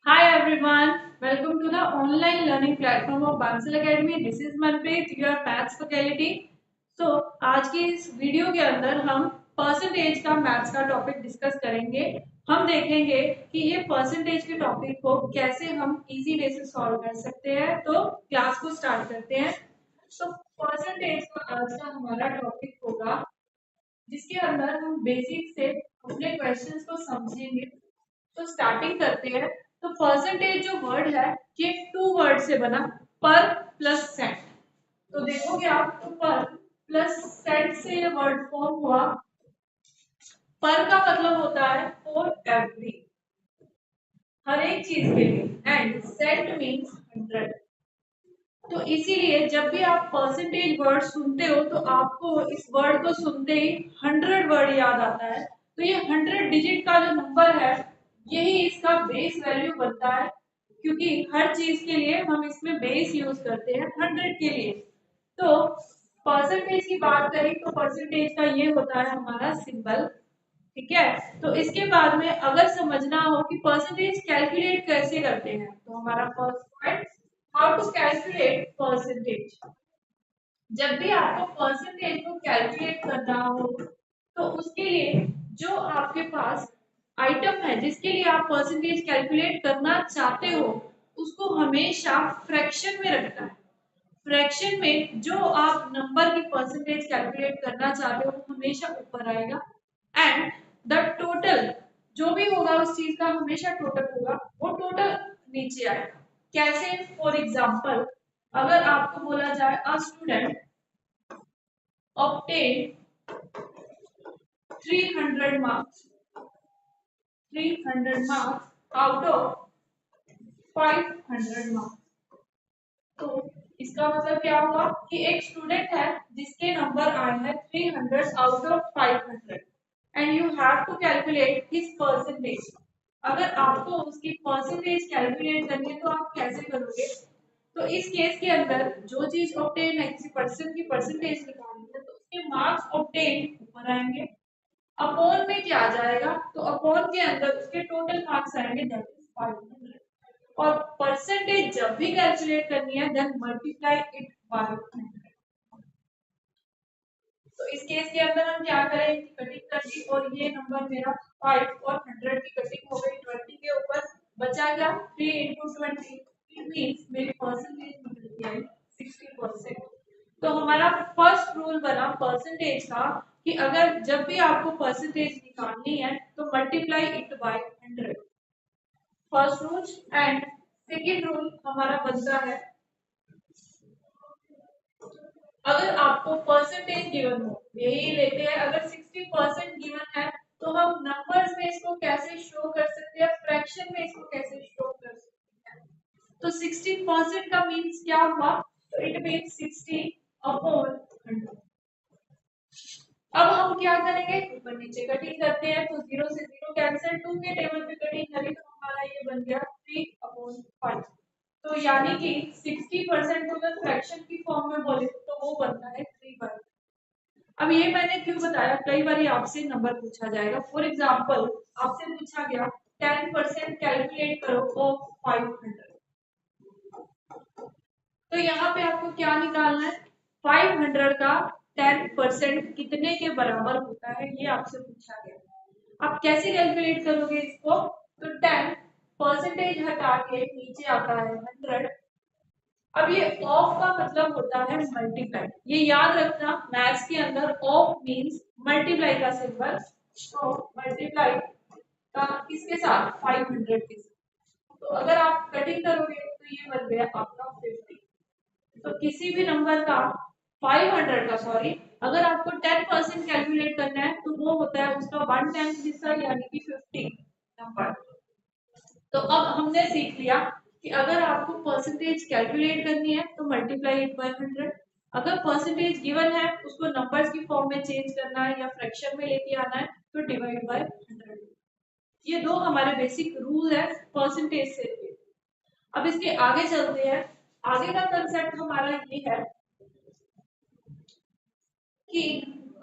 Hi everyone, welcome to the online learning platform of Bansal Academy. This is Manpreet, your maths faculty. So आज की इस video के अंदर हम percentage का मैथ्स का टॉपिक डिस्कस करेंगे। हम देखेंगे कि ये परसेंटेज के टॉपिक को कैसे हम इजी वे से सॉल्व कर सकते हैं। तो क्लास को स्टार्ट करते हैं। तो परसेंटेज का आज का हमारा टॉपिक होगा जिसके अंदर हम बेसिक से अपने क्वेश्चंस को समझेंगे। तो स्टार्टिंग करते हैं। तो परसेंटेज जो वर्ड है ये टू वर्ड से बना, पर प्लस सेंट। तो देखोगे आप तो पर प्लस सेंट से ये वर्ड फॉर्म हुआ। पर का मतलब होता है फॉर एवरी, हर एक चीज के लिए, एंड सेंट मीन्स 100। तो इसीलिए जब भी आप परसेंटेज वर्ड सुनते हो तो आपको इस वर्ड को सुनते ही 100 वर्ड याद आता है। तो ये 100 डिजिट का जो नंबर है यही इसका बेस वैल्यू बनता है, क्योंकि हर चीज के लिए हम इसमें बेस यूज करते हैं 100 के लिए। तो परसेंटेज की बात करें तो परसेंटेज का ये होता है हमारा सिंबल। ठीक है। तो इसके बाद में अगर समझना हो कि परसेंटेज कैलकुलेट कैसे करते हैं तो हमारा first point, how to calculate percentage. जब भी आपको परसेंटेज को कैलकुलेट करना हो तो उसके लिए जो आपके पास आइटम है जिसके लिए आप परसेंटेज कैलकुलेट करना चाहते हो उसको हमेशा फ्रैक्शन में रखना है। फ्रैक्शन में जो आप नंबर की परसेंटेज कैलकुलेट करना चाहते हो वो हमेशा ऊपर आएगा, एंड द टोटल जो भी होगा उस चीज का हमेशा टोटल होगा, वो टोटल नीचे आएगा। कैसे? फॉर एग्जाम्पल, अगर आपको बोला जाए a student obtain 300 marks, 300 marks out of 500 marks। तो इसका मतलब क्या हुआ कि एक स्टूडेंट है जिसके नंबर आए हैं 300 out of 500, and you have to calculate his percentage. अगर आपको उसकी परसेंटेज कैलकुलेट करनी है तो आप कैसे करोगे? तो इस केस के अंदर जो चीज ऑब्टेन है, किसी पर्सन की परसेंटेज निकालनी है तो उसके मार्क्स ऑब्टेन ऊपर आएंगे। अपॉन में क्या आ जाएगा? तो अपॉन के अंदर उसके टोटल मार्क्स आएंगे, दैट इज 500। और परसेंटेज जब भी कैलकुलेट करनी है देन मल्टीप्लाई इट बाय 100। तो इस केस के अंदर हम क्या करें, कटिंग कर दी और ये नंबर मेरा 5 और 100 की कटिंग हो गई। 20 के ऊपर बचा क्या? 3 इंटू 20, इट मीन्स मेरी परसेंटेज निकल आई 60%। तो हमारा फर्स्ट रूल बना परसेंटेज का कि अगर जब भी आपको परसेंटेज निकालनी है तो multiply it by 100, first rule. And second rule हमारा बनता है, अगर आपको परसेंटेज गिवन हो, यही लेते हैं, अगर 60% गिवन है तो हम नंबर्स में इसको कैसे शो कर सकते हैं, फ्रैक्शन में इसको कैसे शो कर सकते हैं। तो 60% का मीन्स क्या हुआ? तो इट मीन्स 60 अपॉन 100। अब हम क्या करेंगे, ऊपर नीचे कटिंग करते हैं तो 0 से 0 कैंसिल, 2 के टेबल पे कटिंग करें तो हमारा ये बन गया 3 अपॉन 5। तो यानी कि 60% को अगर फ्रैक्शन की फॉर्म में बोले तो वो बनता है 3/। अब ये मैंने क्यों बताया, कई बार आपसे नंबर पूछा जाएगा। फॉर एग्जाम्पल आपसे पूछा गया 10% कैलकुलेट करो ऑफ 500। तो यहाँ पे आपको क्या निकालना है? 500 का 10% कितने के बराबर होता है, ये आपसे पूछा गया। आप कैसे कैलकुलेट करोगे इसको? तो 10 परसेंटेज हटा के नीचे आता है 100। अब ये ऑफ का मतलब होता है मल्टीप्लाई, ये याद रखना मैथ्स के अंदर ऑफ मींस मल्टीप्लाई का सिंबल। तो मल्टीप्लाई का किसके साथ? 500 के साथ। तो अगर आप कटिंग करोगे तो ये बन गया आपका 50। तो किसी भी नंबर का 500 का, सॉरी, अगर आपको 10% कैलकुलेट करना है तो वो होता है उसका 1/10 हिस्सा, यानी कि 50 नंबर। तो अब हमने सीख लिया कि अगर आपको परसेंटेज कैलकुलेट करनी है तो मल्टीप्लाई इट बाय 100। अगर परसेंटेज गिवन है उसको नंबर्स की फॉर्म में चेंज करना है या फ्रैक्शन में लेके आना है तो डिवाइड बाय 100। ये दो हमारे बेसिक रूल है परसेंटेज से रिलेटेड। अब इसके आगे चलते हैं। आगे का कंसेप्ट हमारा ये है कि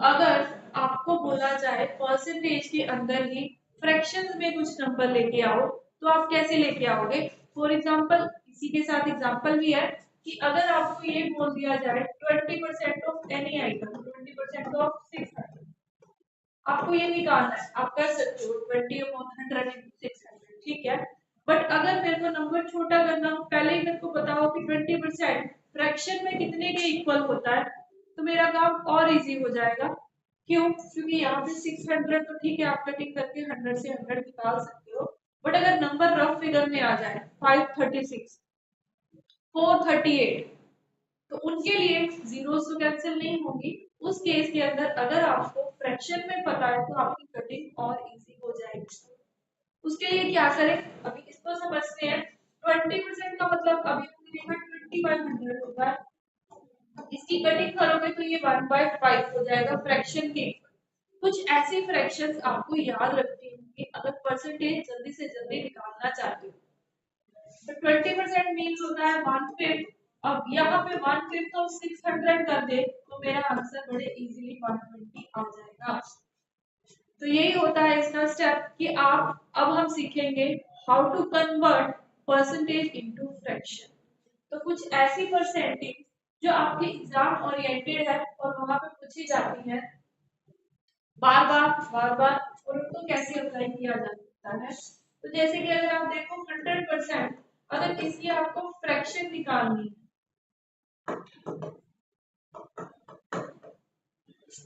अगर आपको बोला जाए परसेंटेज के अंदर ही फ्रैक्शंस में कुछ नंबर लेके आओ तो आप कैसे लेके आओगे? फॉर एग्जाम्पल, इसी के साथ एग्जाम्पल भी है कि अगर आपको ये बोल दिया जाए 20% ऑफ एनी आइटम, 20% ऑफ 600, आपको ये निकालना है, आप कर सकते हो 20/100 × 600, ठीक है। बट अगर मेरे को नंबर छोटा करना हो, पहले ही मेरे को बताओ कि 20% फ्रैक्शन में कितने के इक्वल होता है, तो मेरा काम और इजी हो जाएगा। क्यों? क्योंकि यहाँ पे 600 तो ठीक है, आप कटिंग करके 100 से 100 निकाल सकते हो, बट अगर नंबर रफ फिगर में आ जाए 536, 438, तो उनके लिए जीरो तो कैंसिल नहीं होगी। उस केस के अंदर अगर आपको फ्रैक्शन में पता है तो आपकी कटिंग और इजी हो जाएगी। उसके लिए क्या करें, अभी इसको समझते हैं। 20% का मतलब अभी हमने देखा 20/100 होता है, इसकी कटिंग करोगे तो ये 1/5 हो जाएगा फ्रैक्शन के। कुछ ऐसे फ्रैक्शंस आपको याद रखने होंगे अगर परसेंटेज जल्दी से जल्दी निकालना चाहते हो। तो 20% मीन्स होता है 1/5। अब यहाँ पे 1/5 तो 600 कर दे तो मेरा आंसर बड़े इजीली 120 आ जाएगा। तो यही होता है इसका स्टेप कि आप, अब हम सीखेंगे how to convert percentage into fraction. तो कुछ ऐसी परसेंटेज जो आपके एग्जाम ओरिएंटेड है और वहां पे पूछी जाती है बार बार और उनको कैसे अप्लाई किया जा सकता है। तो जैसे कि अगर आप देखो 100%, अगर इसकी आपको फ्रैक्शन निकालनी है,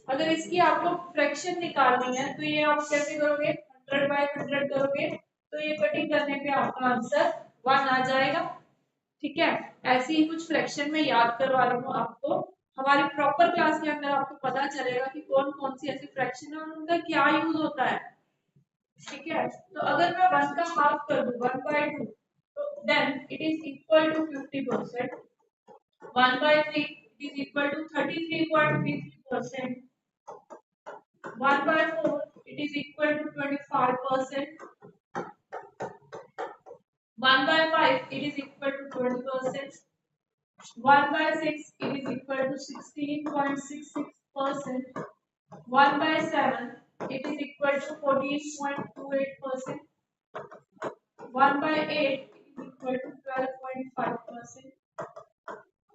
अगर इसकी आपको फ्रैक्शन निकालनी है तो ये आप कैसे करोगे, 100/100 करोगे तो ये कटिंग करने पे आपका आंसर 1 आ जाएगा। ठीक है, ऐसे ही कुछ फ्रैक्शन में याद करवा रही हूँ आपको। हमारी प्रॉपर क्लास के अंदर आपको पता चलेगा कि कौन कौन सी ऐसी फ्रैक्शन है और उनका क्या यूज होता है। ठीक है, तो अगर मैं 1 का हाफ कर दूं 1/2, तो then it is equal to 50%। 1/3 it is equal to 33.33%. 1/4 it is equal to 25%. 1/5 it is equal to 20%. 1/6 it is equal to 16.66%. 1/7 it is equal to 14.28%. 1/8 it is equal to 12.5%.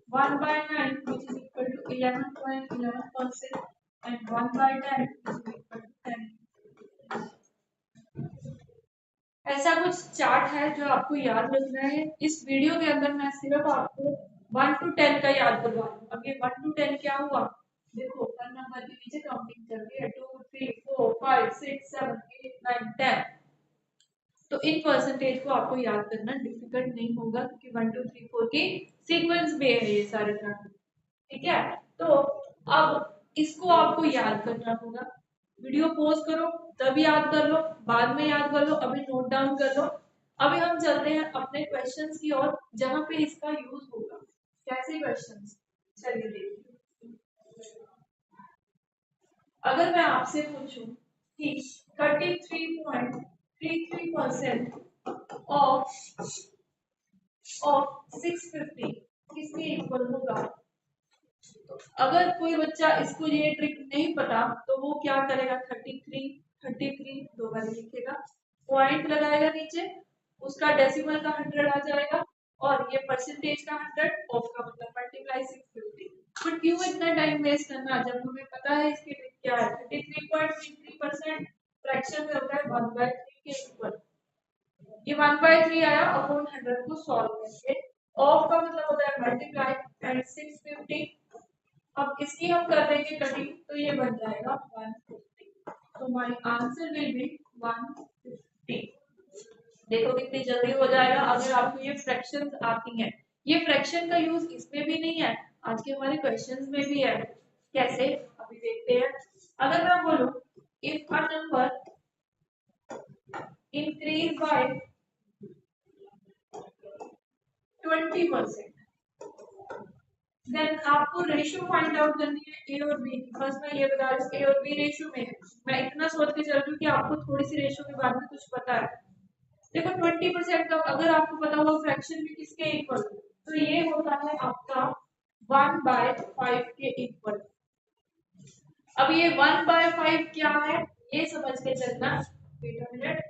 1/9 which is equal to 11.11%, and 1/10 which is equal to 10. ऐसा कुछ chart है जो आपको याद रखना है। इस video के अंदर मैं सिर्फ आपको 1 to 10 का याद करवा रही हूँ। अब ये 1 to 10 क्या हुआ, देखो हर नंबर के नीचे काउंटिंग चल रही है, 2 3 4 5 6 7 8 9 10। तो इन परसेंटेज को आपको याद करना डिफिकल्ट नहीं होगा क्योंकि 1 2 3 4 की सीक्वेंस में है ये सारे ट्रांस। ठीक है, तो अब इसको आपको याद करना होगा। वीडियो पॉज करो तब याद कर लो, बाद में याद कर लो, अभी नोट डाउन कर लो। अभी हम चलते हैं अपने क्वेश्चंस की ओर जहां पे इसका यूज होगा। कैसे क्वेश्चंस, चलिए देखिए। अगर मैं आपसे पूछूं कि 33.33% ऑफ 650 किसके इक्वल होगा। तो अगर कोई बच्चा इसको ये ट्रिक नहीं पता तो वो क्या करेगा, 33 दो बार लिखेगा, पॉइंट लगाएगा नीचे, उसका डेसिमल का 100 आ जाएगा और ये परसेंटेज का 100, ऑफ का मतलब मल्टीप्लाई 650। बट क्यों इतना टाइम वेस्ट करना जब हमें पता है इसकी ट्रिक क्या है। 33.33% फ्रैक्शन में होता है 1/3 के इक्वल। ये 1/3 आया अपॉन 100 को सॉल्व करके, ऑफ का मतलब होता है मल्टीप्लाई एंड 650। अब इसकी हम कर देंगे कटिंग तो ये बन जाएगा 150। तो हमारी आंसर विल बी 150। देखो कितनी जल्दी हो जाएगा अगर आपको ये फ्रैक्शंस आती हैं। ये फ्रैक्शन का यूज इसमें भी नहीं है, आज के हमारे क्वेश्चंस में भी है। कैसे, अभी देखते हैं। अगर मैं बोलूं if a number increase by 20%, then आपको रेशियो फाइंड आउट करनी है ए और बी की। फर्स्ट मैं ये बता रही हूँ ए और बी रेशियो में है। मैं इतना सोच के चल रही हूँ कि आपको थोड़ी सी रेशियो के बारे में कुछ पता है। देखो 20% का अगर आपको पता हुआ फ्रैक्शन भी किसके इक्वल, तो ये होता है आपका 1/5 के इक्वल। अब ये 1/5 क्या है ये समझ के चलना। वेट अ मिनट,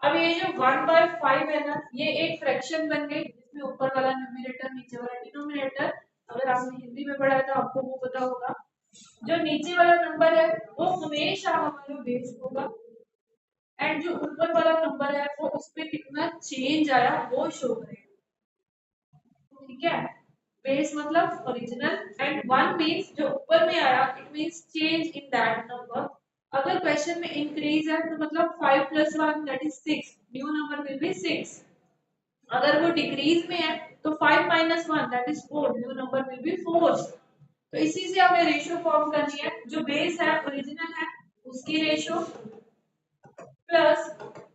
अब ये जो 1/5 है ना, ये एक फ्रैक्शन बन गई जिसमें ऊपर वाला न्यूमरेटर नीचे वाला डिनोमिनेटर। अगर आपने हिंदी में पढ़ा है तो आपको वो पता होगा। जो नीचे वाला नंबर है वो हमेशा हमारा बेस होगा, एंड जो ऊपर वाला नंबर है वो उसपे कितना चेंज आया वो शो करेगा। ठीक है, बेस मतलब ओरिजिनल, एंड वन मीन्स जो ऊपर में आया, it means change in that number. अगर क्वेश्चन में इंक्रीज है तो मतलब 5 + 1 that is 6, new number will be 6। अगर वो डिक्रीज में है तो 5 - 1 that is 4, new number will be 4। तो इसी से हमें रेशियो फॉर्म करनी है, जो बेस है ओरिजिनल है उसकी रेशियो प्लस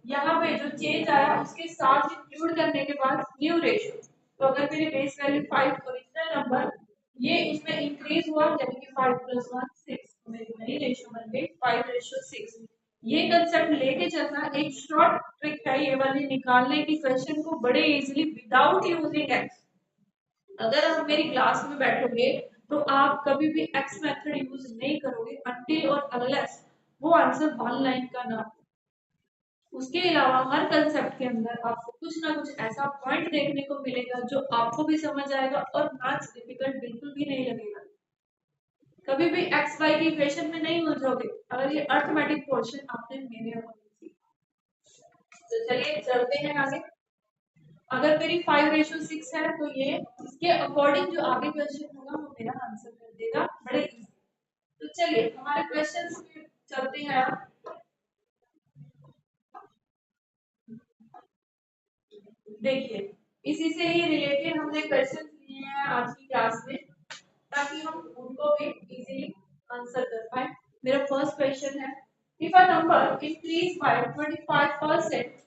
यहाँ पे जो चेंज आया उसके साथ इंक्लूड करने के बाद न्यू रेशियो। तो अगर मेरी बेस वैल्यू 5 ओरिजिनल नंबर, ये इसमें इंक्रीज हुआ यानी कि 5 + 1 6, तो मेरी नई रेशियो बन गई 5:6। ये कंसेप्ट लेके चलना एक शॉर्ट ट्रिक है ये वाली निकालने की क्वेश्चन को बड़े इजीली विदाउट यूजिंग एक्स। अगर आप मेरी क्लास में बैठोगे तो आप कभी भी एक्स मेथड यूज नहीं करोगे अनटिल और अनलेस वो आंसर वन लाइन का ना हो। उसके अलावा हर कंसेप्ट के अंदर आपको कुछ ना कुछ ऐसा पॉइंट देखने को मिलेगा जो आपको भी समझ आएगा और मैथ्स डिफिकल्ट बिल्कुल भी नहीं लगेगा। कभी भी एक्स वाई की इक्वेशन में नहीं उलझोगे अगर ये अर्थमेटिक पोर्शन आपने मेरे अकॉर्डिंग सीखा। तो चलिए चलते हैं आगे। अगर मेरी 5:6 है तो ये इसके अकॉर्डिंग जो आगे क्वेश्चन होगा वो मेरा आंसर कर देगा बड़े इजी। तो चलिए हमारे क्वेश्चंस पे चलते हैं। देखिए, इसी से ही रिलेटेड हमने क्वेश्चन लिए हैं आज की क्लास में ताकि हम उनको भी इजीली आंसर कर पाए। मेरा फर्स्ट क्वेश्चन है, if a number increase bye 25%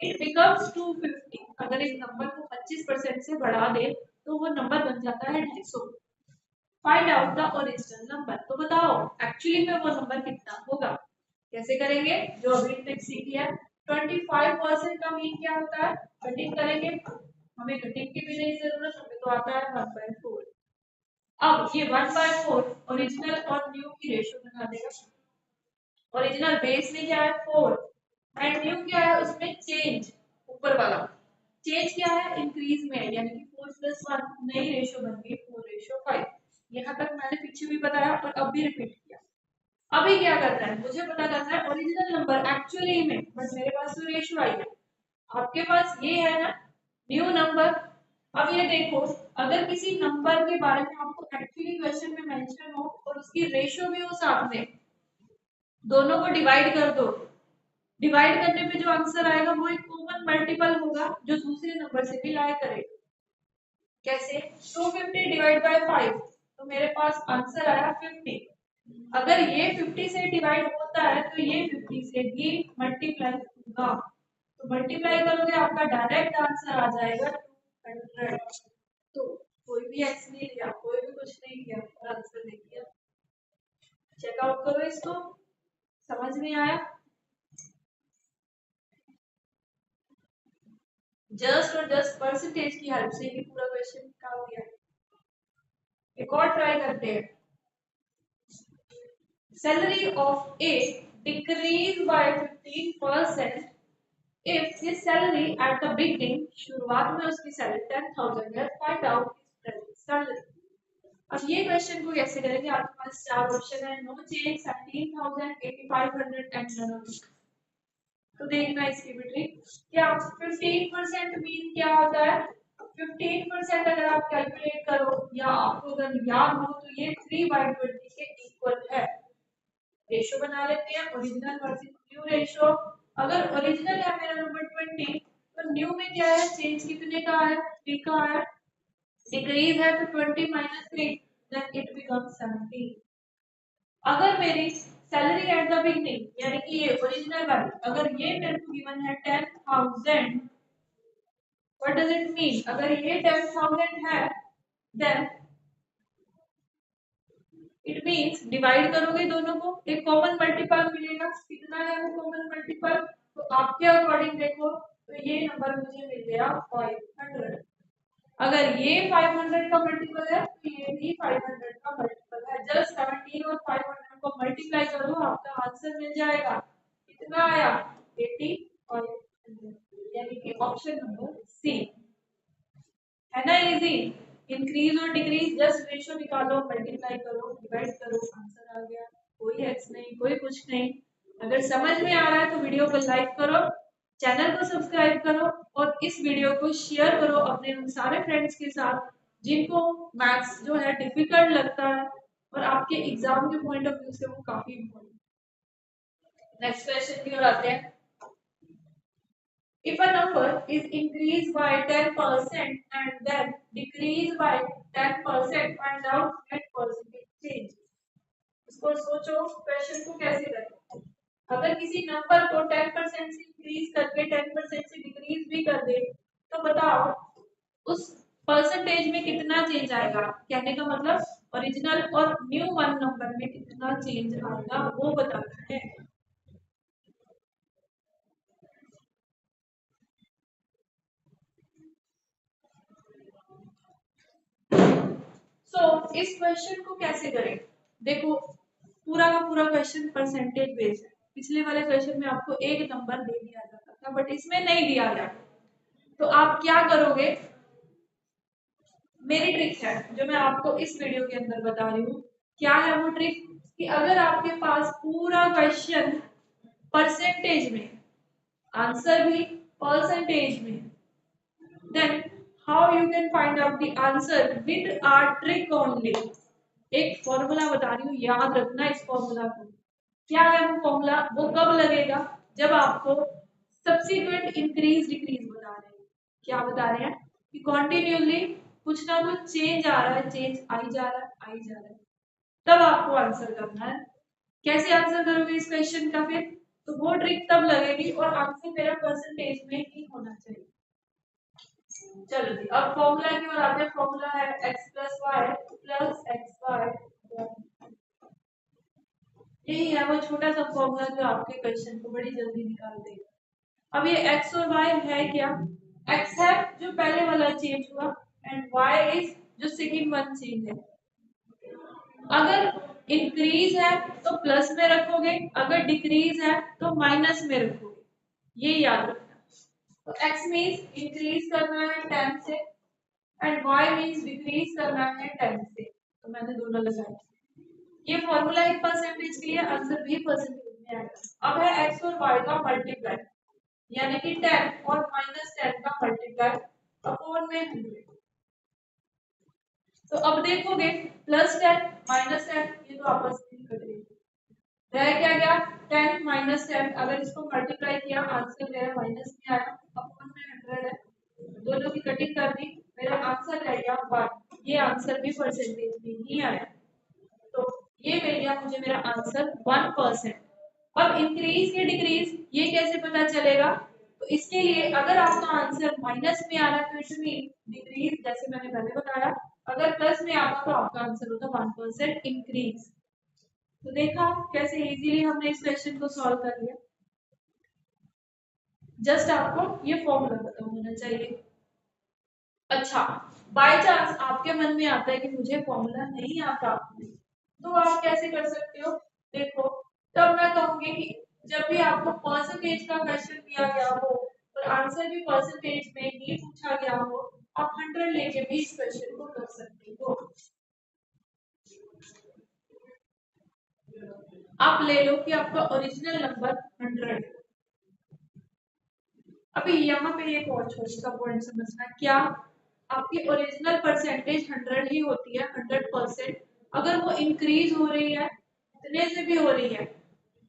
it becomes 250। अगर एक नंबर को 25% से बढ़ा दे तो वो नंबर बन जाता है 250। Find out the original number. तो बताओ एक्चुअली में वो नंबर कितना होगा। कैसे करेंगे, जो अभी ट्रिक सीखी है। 25% का मीन क्या होता है, कटिंग करेंगे, हमें कटिंग की भी नहीं जरूरत, हमें तो आता है 1/4। अब ये 1/4 ओरिजिनल और न्यू की रेशियो बना देगा। ओरिजिनल बेस में क्या है 4, एंड न्यू क्या है उसमें चेंज, ऊपर वाला चेंज क्या है इंक्रीज में, यानी कि 4 + 1 नई रेशियो बन गई 4:5। यहाँ तक मैंने पीछे भी बताया और अब भी रिपीट किया। अभी क्या करना है, मुझे पता करना है ओरिजिनल नंबर एक्चुअली में, बट मेरे पास तो रेशियो आई है, आपके पास ये है ना न्यू नंबर। अब ये देखो, अगर किसी नंबर के बारे में आपको एक्चुअली क्वेश्चन में मेंशन हो और उसकी रेशियो भी हो साथ में, दोनों को डिवाइड कर दो। डिवाइड करने पे जो आंसर आएगा वो एक कॉमन मल्टीपल होगा जो दूसरे नंबर से भी लाई करेगा। कैसे, 250 डिवाइड बाय 5, तो मेरे पास आंसर आया 50। अगर ये 50 से डिवाइड होता है तो ये 50 से भी मल्टीप्लाई होगा, तो मल्टीप्लाई करोगे आपका डायरेक्ट आंसर आ जाएगा 200। तो कोई भी एक्स नहीं लिया, कोई भी कुछ नहीं किया और आंसर दे दिया। चेकआउट करो इसको, समझ में आया। जस्ट और जस्ट परसेंटेज की हेल्प से ही पूरा क्वेश्चन निकाल दिया। एक और ट्राई करते हैं। Salary of A decrease by 15% if his salary at the beginning, शुरुआत में उसकी सैलरी 10,000 है, find out his present salary. अब ये क्वेश्चन को कैसे करेंगे, आपके पास चार ऑप्शन है, no change, 17,000, 8,500 and none of. तो देखना इसकी भी ट्रिक क्या। 15% मीन क्या होता है, 15% अगर आप कैलकुलेट करो या आपको अगर याद हो तो ये 3/20 के इक्वल है। रेशो बना लेते हैं, ओरिजिनल वर्सेस न्यू रेशो। अगर ओरिजिनल है मेरा नंबर 20 तो न्यू में क्या है चेंज कितने का है 3 का है, डिक्रीज है तो 20 - 3 देन इट बिकम्स 17। अगर मेरी सैलरी एट द बिगनिंग यानी कि ये ओरिजिनल वाली, अगर ये मेरे को गिवन है 10,000, व्हाट डज इट मीन, अगर ये 10,000 है देन इट मीन्स डिवाइड करोगे दोनों को, एक कॉमन मल्टीपल मिलेगा। कितना है वो कॉमन मल्टीपल, तो आपके अकॉर्डिंग देखो तो ये नंबर मुझे मिल गया 500। अगर ये 500 का मल्टीपल है तो ये भी 500 का मल्टीपल है। जस्ट 17 और 500 को मल्टीप्लाई कर दो, आपका आंसर मिल जाएगा। कितना आया 85। यानी कि ऑप्शन नंबर सी है ना इजी। इंक्रीज और डिक्रीज जस्ट रेशियो निकालो, मल्टीप्लाई करो, डिवाइड करो, आंसर आ गया। कोई एक्स नहीं, कोई कुछ नहीं। अगर समझ में आ रहा है तो वीडियो को लाइक करो, चैनल को सब्सक्राइब करो और इस वीडियो को शेयर करो अपने उन सारे फ्रेंड्स के साथ जिनको मैथ्स जो है डिफिकल्ट लगता है और आपके एग्जाम के पॉइंट ऑफ व्यू से वो काफी इम्पोर्टेंट। नेक्स्ट क्वेश्चन की ओर आते हैं। If a number is increased by 10% and then decreased by 10%, find out net percentage change. इसको सोचो क्वेश्चन को कैसे करें। अगर किसी नंबर को 10% से इंक्रीज करके 10% से डिक्रीज भी कर दे तो बताओ उस परसेंटेज में कितना चेंज आएगा। कहने का मतलब ओरिजिनल और न्यू वन नंबर में कितना चेंज आएगा वो बताना है। इस क्वेश्चन को कैसे करें। देखो पूरा का पूरा क्वेश्चन परसेंटेज बेस्ड है। पिछले वाले क्वेश्चन में आपको एक नंबर दे दिया जाता था बट इसमें नहीं दिया गया। तो आप क्या करोगे, मेरी ट्रिक है जो मैं आपको इस वीडियो के अंदर बता रही हूँ। क्या है वो ट्रिक कि अगर आपके पास पूरा क्वेश्चन परसेंटेज में, आंसर भी परसेंटेज में, then how you can find out the answer with our trick only। एक फॉर्मूला बता रही हूँ, याद रखना इस फॉर्मूला को। क्या है वो फॉर्मूला, वो कब लगेगा जब आपको सब्सिक्वेंट इंक्रीज डिक्रीज बता रहे हैं। क्या बता रहे हैं कि कॉन्टिन्यूसली कुछ ना कुछ चेंज आ रहा है, चेंज आई जा रहा है, आई जा रहा है, तब आपको आंसर करना है। कैसे आंसर करोगे इस क्वेश्चन का फिर, तो वो ट्रिक तब लगेगी और आंसर मेरा परसेंटेज में ही होना चाहिए। चलो जी अब फॉर्मूला की ओर आते हैं। फॉर्मूला है x plus y plus x y. यही है वो छोटा सा फॉर्मूला जो आपके क्वेश्चन को बड़ी जल्दी निकाल देगा। अब ये x और y है क्या, x है जो पहले वाला चेंज हुआ एंड y इज जो सेकंड वन चेंज है। अगर इंक्रीज है तो प्लस में रखोगे, अगर डिक्रीज है तो माइनस में रखोगे, ये याद रखना। तो x मींस इंक्रीज करना है 10 से एंड y मींस डिक्रीज करना है 10 से। तो मैंने दोनों लगाए। ये फॉर्मूला एक परसेंटेज के लिए, आंसर भी परसेंटेज में आएगा। अब है x और y का मल्टीप्लाई, यानी कि 10 और -10 का मल्टीप्लाई अपॉन में 100। तो अब देखोगे +10 -10 ये तो आपस में कटेंगे। रह क्या गया 10 -10, अगर इसको मल्टीप्लाई किया आंसर मेरा माइनस में आया, अपॉन में 100 है, दोनों की कटिंग कर दी, मेरा आंसर रह गया 1। ये आंसर भी परसेंटेज में ही आया, तो ये मिल गया मुझे मेरा आंसर 1%। अब इंक्रीज या डिक्रीज ये कैसे पता चलेगा, तो इसके लिए अगर आपका आंसर माइनस में आ रहा है तो इट मीन डिक्रीज, जैसे मैंने पहले बताया। अगर प्लस में आता तो आपका आंसर होता 1% इंक्रीज। तो देखा कैसे इजीली हमने इस क्वेश्चन को सॉल्व कर लिया। जस्ट आपको ये फॉर्मूला पता होना चाहिए। अच्छा बाय चांस आपके मन में आता है कि मुझे फॉर्मूला नहीं आता, तो आप कैसे कर सकते हो। देखो तब मैं कहूंगी कि जब भी आपको परसेंटेज का क्वेश्चन दिया गया हो और आंसर भी परसेंटेज में ही पूछा गया हो, आप 100 लेके भी इस क्वेश्चन को कर सकते हो। आप ले लो कि आपका ओरिजिनल नंबर 100। अभी यहाँ पे एक और छोटा सा पॉइंट समझना, क्या आपकी ओरिजिनल परसेंटेज 100 ही होती है 100%। अगर वो इंक्रीज हो रही है इतने से भी हो रही है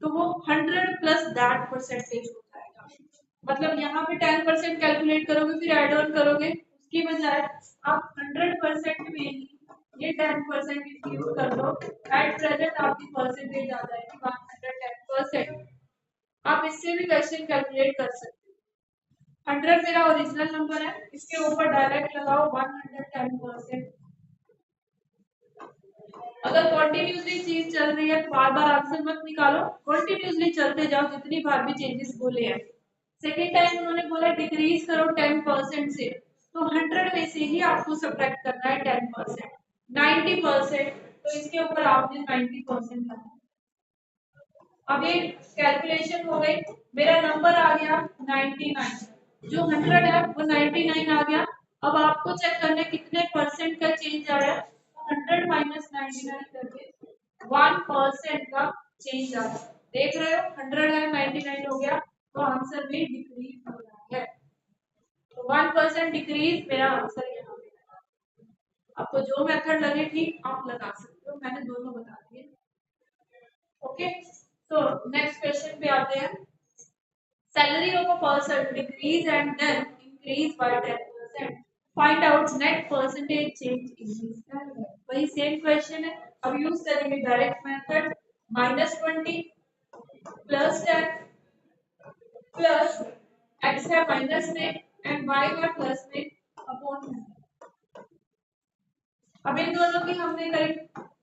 तो वो 100 प्लस दैट परसेंटेज हो जाएगा। मतलब यहाँ पे 10% कैलकुलेट करोगे फिर एड ऑन करोगे, उसकी बजाय आप 100% में ही ये 10% इंक्लूड कर दो। एट प्रेजेंट आपकी परसेंटेज आ जाएगी 110%। आप इससे भी क्वेश्चन कैलकुलेट कर सकते हो। 100 मेरा ओरिजिनल नंबर है, इसके ऊपर डायरेक्ट लगाओ 110%। अगर कंटिन्यूसली चीज चल रही है तो बार बार आंसर मत निकालो, कंटिन्यूसली चलते जाओ जितनी बार भी चेंजेस बोले हैं। सेकेंड टाइम उन्होंने बोला डिक्रीज करो 10% से, तो 100 में से ही आपको सब्ट्रैक्ट करना है 10%। 90% तो इसके ऊपर आपने 90% लगाना। अब ये कैलकुलेशन हो गई, मेरा नंबर आ गया 99, जो 100 है वो 99 आ गया। अब आपको चेक करना है कितने परसेंट का चेंज आया, 100 माइनस 99 करके 1% का चेंज आया। देख रहे हो 100 है 99 हो गया, तो आंसर भी डिक्रीज हो रहा है। तो 1% डिक्रीज मेरा आंसर यहाँ पे है। आपको जो मेथड लगे ठीक आप लगा सकते हो, मैंने दोनों बता दिए। ओके, तो नेक्स्ट क्वेश्चन पे आते हैं। Salary of a person decrease and then increase by 10%. Find out net percentage change in his salary. वही सेम क्वेश्चन है, अब यूज करेंगे direct method, -20 plus 10 plus x है माइनस में एंड y है प्लस में अपॉन में। अब इन दोनों की हमने करी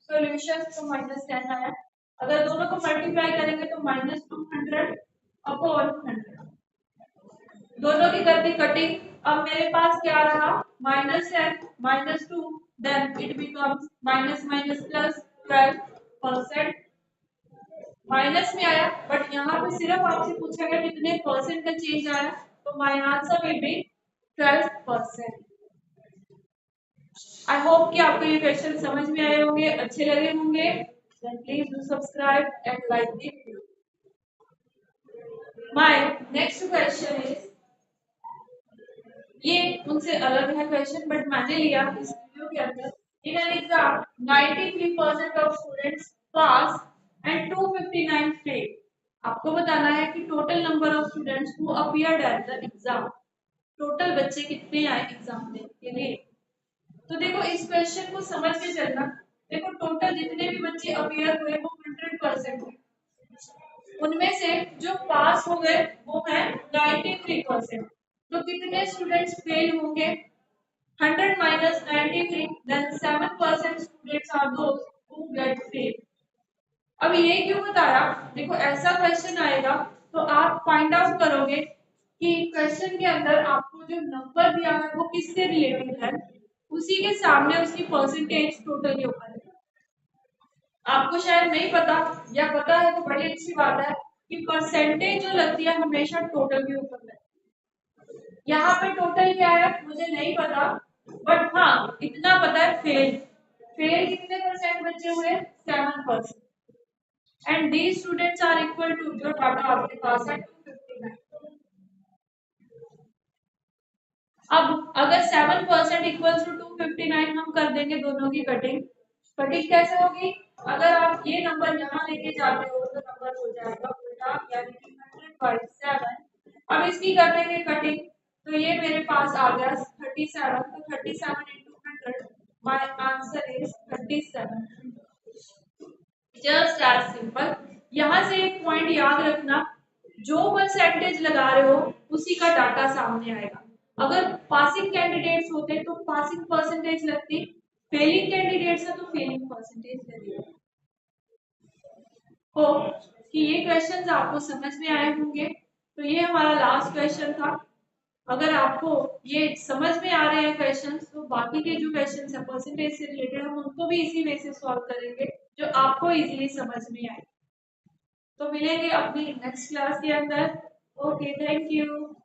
सॉल्यूशन, तो -10 आया। अगर दोनों को मल्टीप्लाई करेंगे तो -200 अपॉन 100, दोनों की कर दी कटिंग। अब मेरे पास क्या रहा, -10 -2, then it becomes minus minus plus 12%। Minus में आया, बट यहाँ पे सिर्फ आपसे पूछा गया कितने परसेंट का चेंज आया, तो my answer will be 12%। I hope कि आपको ये क्वेश्चन समझ में आए होंगे, अच्छे लगे होंगे। Then please do subscribe and like the video. My next question is, ये उनसे अलग है क्वेश्चन, बट मैंने लिया इस वीडियो के अंदर। In an exam 93% of students pass and 259 fail. आपको बताना है कि total number of students who appeared at the exam, total बच्चे कितने आए एग्जाम देने के लिए। तो देखो इस क्वेश्चन को समझ के चलना। देखो टोटल जितने भी बच्चे अपीयर हुए वो 100% है, उनमें से जो पास हो गए वो है 93%। तो कितने स्टूडेंट्स फेल होंगे, 100 minus 93, then 7% students are those who get fail। अब ये क्यों बताया, देखो ऐसा क्वेश्चन आएगा तो आप फाइंड आउट करोगे कि क्वेश्चन के अंदर आपको जो नंबर दिया है वो किससे रिलेटेड है, उसी के सामने उसकी परसेंटेज टोटल के ऊपर है। आपको शायद नहीं पता या पता है तो बड़ी अच्छी बात है कि परसेंटेज जो लगती है हमेशा टोटल के ऊपर है। यहाँ पे टोटल क्या है मुझे नहीं पता, बट हाँ इतना पता है फेल, फेल कितने परसेंट बच्चे हुए, 7%। And these students are equal to, जो डाटा आपके पास है 259। अब अगर 7% इक्वल टू 259 हम कर देंगे दोनों की कटिंग, कटिंग कैसे होगी, अगर आप ये नंबर यहाँ लेके जाते हो तो नंबर हो जाएगा उल्टा, यानी कि 100/7। अब इसकी कर देंगे कटिंग, तो ये मेरे पास आ गया 37, तो 37 into 100, my answer is 37। Just as simple. यहाँ से एक पॉइंट याद रखना, जो परसेंटेज लगा रहे हो उसी का डाटा सामने आएगा। अगर पासिंग कैंडिडेट्स होते तो पासिंग परसेंटेज लगती, फेलिंग कैंडिडेट्स है तो फेलिंग परसेंटेज लगेगी। होप कि ये क्वेश्चंस आपको समझ में आए होंगे। तो ये हमारा लास्ट क्वेश्चन था। अगर आपको ये समझ में आ रहे हैं क्वेश्चंस, तो बाकी के जो क्वेश्चंस है परसेंटेज से रिलेटेड हम उनको भी इसी वे से सॉल्व करेंगे जो आपको इजीली समझ में आए। तो मिलेंगे अपनी नेक्स्ट क्लास के अंदर। Okay, thank you.